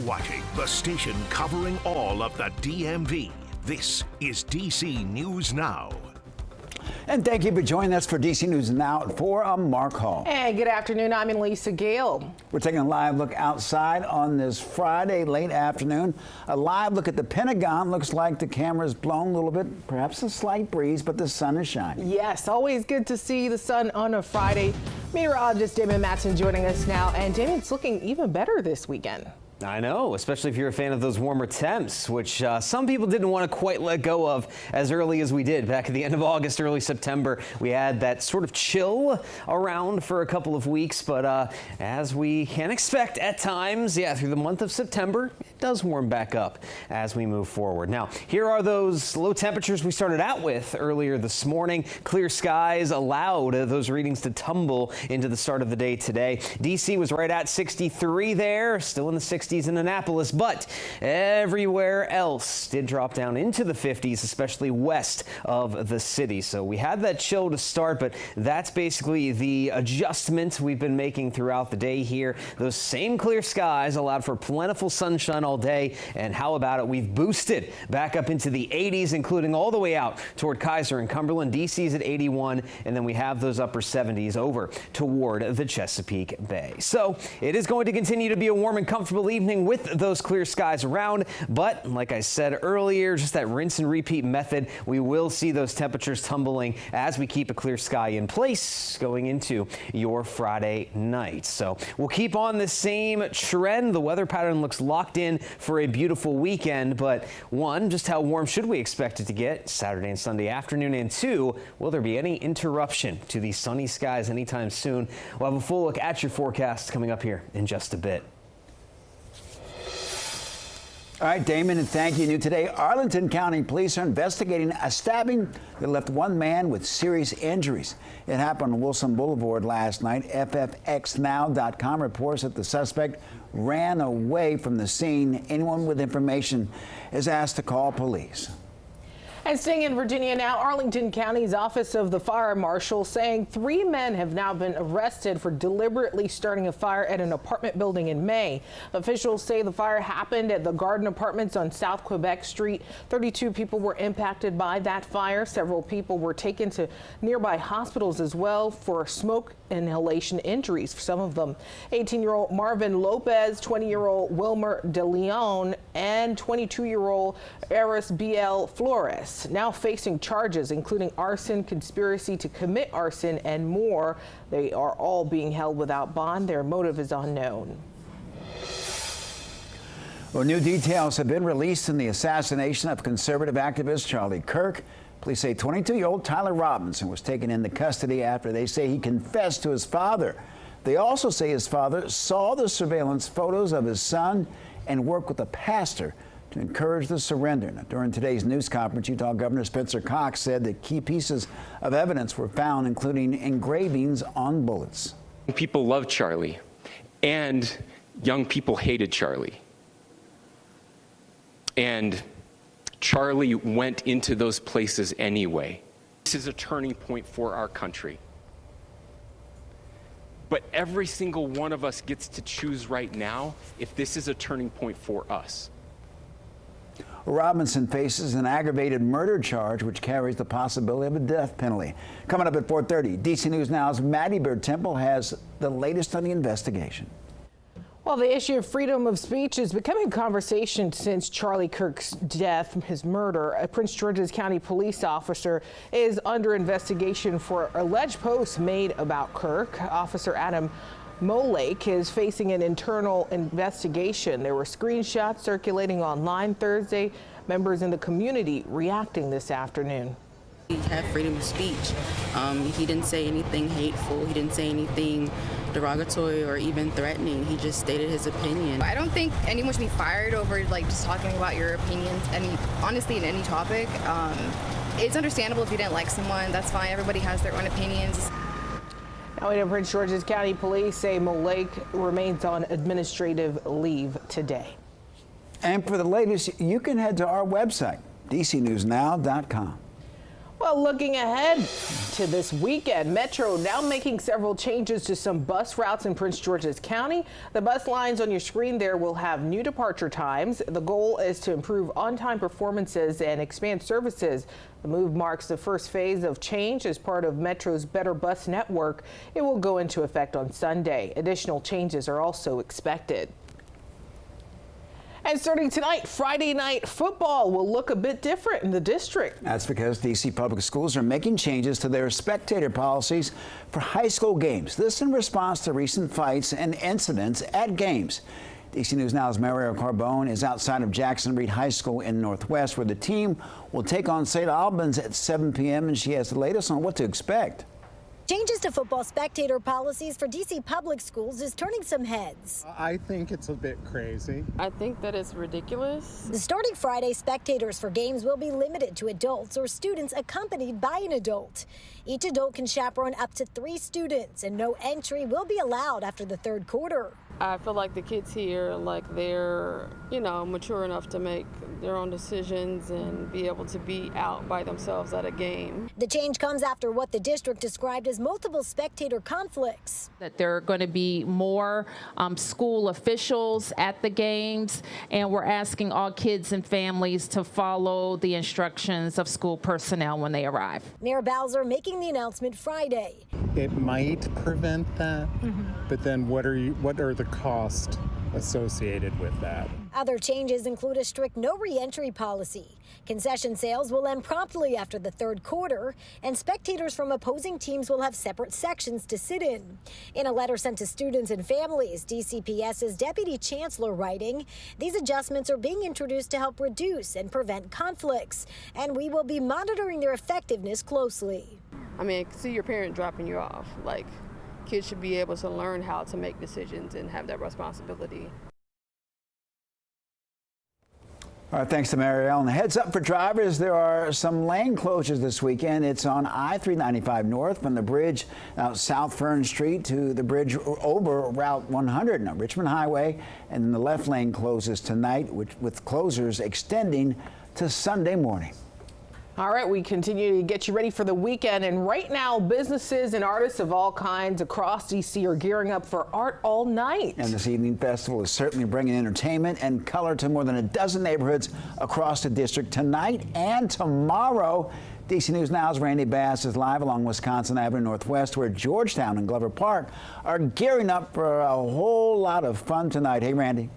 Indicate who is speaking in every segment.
Speaker 1: watching the station covering all of the DMV. This is DC News Now.
Speaker 2: And thank you for joining us for DC News Now at 4. I'm Mark Hall.
Speaker 3: And good afternoon. I'm Lisa Gale.
Speaker 2: We're taking a live look outside on this Friday late afternoon. A live look at the Pentagon. Looks like the camera's blown a little bit, perhaps a slight breeze, but the sun is shining.
Speaker 3: Yes, always good to see the sun on a Friday. Meteorologist Damon Matson joining us now. And Damon, it's looking even better this weekend.
Speaker 4: I know, especially if you're a fan of those warmer temps, which some people didn't want to quite let go of as early as we did. Back at the end of August, early September, we had that sort of chill around for a couple of weeks. But as we can expect at times, through the month of September, it does warm back up as we move forward. Now, here are those low temperatures we started out with earlier this morning. Clear skies allowed those readings to tumble into the start of the day today. DC was right at 63 there, still in the 60s in Annapolis, but everywhere else did drop down into the 50s, especially west of the city. So we had that chill to start, but that's basically the adjustment we've been making throughout the day here. Those same clear skies allowed for plentiful sunshine all day, and how about it? We've boosted back up into the 80s, including all the way out toward Kaiser and Cumberland. DC's at 81, and then we have those upper 70s over toward the Chesapeake Bay. So it is going to continue to be a warm and comfortable evening with those clear skies around, but like I said earlier, just that rinse and repeat method. We will see those temperatures tumbling as we keep a clear sky in place going into your Friday night. So we'll keep on the same trend. The weather pattern looks locked in for a beautiful weekend, but one, just how warm should we expect it to get Saturday and Sunday afternoon? And two, will there be any interruption to these sunny skies anytime soon? We'll have a full look at your forecast coming up here in just a bit.
Speaker 2: All right, Damon, and thank you. New today, Arlington County Police are investigating a stabbing that left one man with serious injuries. It happened on Wilson Boulevard last night. FFXNow.com reports that the suspect ran away from the scene. Anyone with information is asked to call police.
Speaker 3: And staying in Virginia now, Arlington County's Office of the Fire Marshal saying 3 men have now been arrested for deliberately starting a fire at an apartment building in May. Officials say the fire happened at the Garden Apartments on South Quebec Street. 32 people were impacted by that fire. Several people were taken to nearby hospitals as well for smoke inhalation injuries for some of them. 18-year-old Marvin Lopez, 20-year-old Wilmer De Leon, and 22-year-old Eris B.L. Flores now facing charges including arson, conspiracy to commit arson, and more. They are all being held without bond. Their motive is unknown.
Speaker 2: Well, new details have been released in the assassination of conservative activist Charlie Kirk. Police say 22-year-old Tyler Robinson was taken into custody after they say he confessed to his father. They also say his father saw the surveillance photos of his son and worked with a pastor to encourage the surrender. Now, during today's news conference, Utah Governor Spencer Cox said that key pieces of evidence were found, including engravings on bullets.
Speaker 5: People loved Charlie, and young people hated Charlie. And Charlie went into those places anyway. This is a turning point for our country. But every single one of us gets to choose right now if this is a turning point for us.
Speaker 2: Robinson faces an aggravated murder charge, which carries the possibility of a death penalty. Coming up at 4:30, DC News Now's Maddie Bird Temple has the latest on the investigation.
Speaker 3: Well, the issue of freedom of speech is becoming a conversation since Charlie Kirk's death, his murder. A Prince George's County police officer is under investigation for alleged posts made about Kirk. Officer Adam Molake is facing an internal investigation. There were screenshots circulating online Thursday. Members in the community reacting this afternoon.
Speaker 6: He had freedom of speech. He didn't say anything hateful. He didn't say anything derogatory or even threatening. He just stated his opinion.
Speaker 7: I don't think anyone should be fired over just talking about your opinions. Honestly, in any topic. It's understandable if you didn't like someone. That's fine. Everybody has their own opinions.
Speaker 3: Now, Prince George's County Police say Molake remains on administrative leave today.
Speaker 2: And for the latest, you can head to our website, DCNewsNow.com.
Speaker 3: Well, looking ahead to this weekend, Metro now making several changes to some bus routes in Prince George's County. The bus lines on your screen there will have new departure times. The goal is to improve on-time performances and expand services. The move marks the first phase of change as part of Metro's Better Bus Network. It will go into effect on Sunday. Additional changes are also expected. And starting tonight, Friday night football will look a bit different in the district. That's because D.C. Public Schools are making changes to their spectator policies for high school games. This in response to recent fights and incidents at games. D.C. News Now's Mario Carbone is outside of Jackson Reed High School in Northwest, where the team will take on St. Albans at 7 p.m. and she has the latest on what to expect.
Speaker 8: Changes to football spectator policies for D.C. Public Schools is turning some heads.
Speaker 9: I think it's a bit crazy.
Speaker 10: I think that it's ridiculous.
Speaker 8: Starting Friday, spectators for games will be limited to adults or students accompanied by an adult. Each adult can chaperone up to 3 students, and no entry will be allowed after the third quarter.
Speaker 10: I feel like the kids here, they're, mature enough to make their own decisions and be able to be out by themselves at a game.
Speaker 8: The change comes after what the district described as multiple spectator conflicts.
Speaker 11: That there are going to be more school officials at the games, and we're asking all kids and families to follow the instructions of school personnel when they arrive.
Speaker 8: Mayor Bowser making the announcement Friday.
Speaker 9: It might prevent that, but then what are the costs associated with that?
Speaker 8: Other changes include a strict no re-entry policy. Concession sales will end promptly after the third quarter, and spectators from opposing teams will have separate sections to sit in. In a letter sent to students and families, DCPS's Deputy Chancellor writing, these adjustments are being introduced to help reduce and prevent conflicts, and we will be monitoring their effectiveness closely.
Speaker 10: I mean, see your parent dropping you off. Kids should be able to learn how to make decisions and have that responsibility.
Speaker 2: All right, thanks to Marielle. And the heads up for drivers, there are some lane closures this weekend. It's on I-395 North from the bridge out South Fern Street to the bridge over Route 100 on Richmond Highway. And then the left lane closes tonight, with closures extending to Sunday morning.
Speaker 3: All right, we continue to get you ready for the weekend. And right now, businesses and artists of all kinds across D.C. are gearing up for Art All Night.
Speaker 2: And this evening festival is certainly bringing entertainment and color to more than a dozen neighborhoods across the district tonight and tomorrow. DC News Now's Randy Bass is live along Wisconsin Avenue Northwest, where Georgetown and Glover Park are gearing up for a whole lot of fun tonight. Hey, Randy.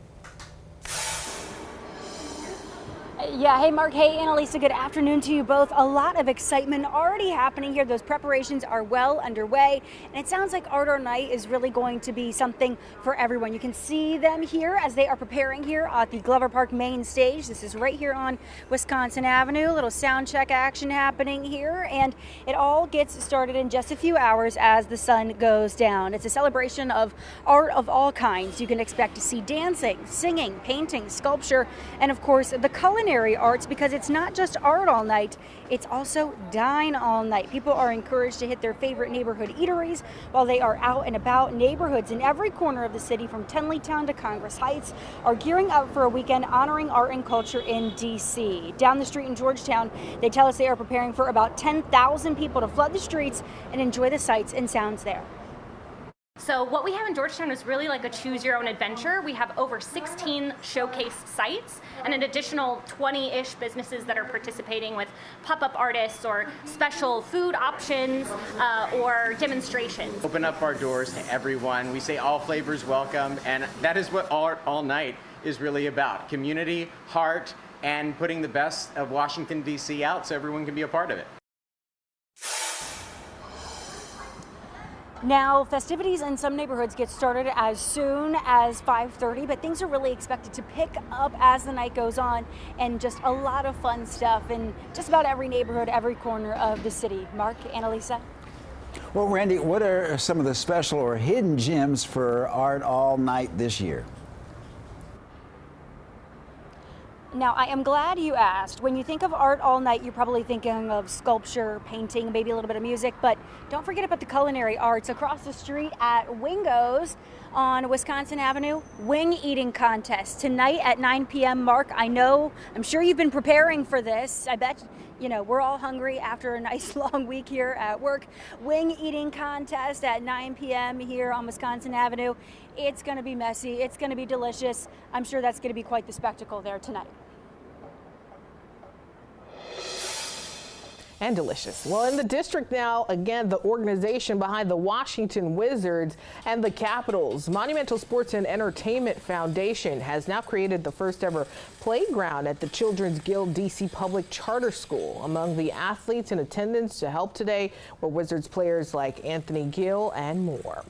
Speaker 12: Yeah, hey Mark, hey Annalisa, good afternoon to you both. A lot of excitement already happening here. Those preparations are well underway, and it sounds like Art All Night is really going to be something for everyone. You can see them here as they are preparing here at the Glover Park main stage. This is right here on Wisconsin Avenue. A little sound check action happening here, and it all gets started in just a few hours as the sun goes down. It's a celebration of art of all kinds. You can expect to see dancing, singing, painting, sculpture, and of course the culinary arts, because it's not just art all night, it's also dine all night. People are encouraged to hit their favorite neighborhood eateries while they are out and about. Neighborhoods in every corner of the city, from Tenleytown to Congress Heights, are gearing up for a weekend honoring art and culture in D.C. Down the street in Georgetown, they tell us they are preparing for about 10,000 people to flood the streets and enjoy the sights and sounds there.
Speaker 13: So what we have in Georgetown is really like a choose your own adventure. We have over 16 showcase sites and an additional 20-ish businesses that are participating with pop-up artists or special food options or demonstrations.
Speaker 14: Open up our doors to everyone. We say all flavors welcome, and that is what Art All Night is really about. Community, heart, and putting the best of Washington, D.C. out so everyone can be a part of it.
Speaker 12: Now, festivities in some neighborhoods get started as soon as 5:30, but things are really expected to pick up as the night goes on, and just a lot of fun stuff in just about every neighborhood, every corner of the city. Mark, Annalisa?
Speaker 2: Well, Randy, what are some of the special or hidden gems for Art All Night this year?
Speaker 12: Now, I am glad you asked. When you think of art all night, you're probably thinking of sculpture, painting, maybe a little bit of music, but don't forget about the culinary arts. Across the street at Wingo's on Wisconsin Avenue, wing eating contest tonight at 9 p.m. Mark, I'm sure you've been preparing for this. I bet, we're all hungry after a nice long week here at work. Wing eating contest at 9 p.m. here on Wisconsin Avenue. It's going to be messy. It's going to be delicious. I'm sure that's going to be quite the spectacle there tonight.
Speaker 3: And delicious. Well, in the district now, again, the organization behind the Washington Wizards and the Capitals, Monumental Sports and Entertainment Foundation, has now created the first ever playground at the Children's Guild DC Public Charter School. Among the athletes in attendance to help today were Wizards players like Anthony Gill and more.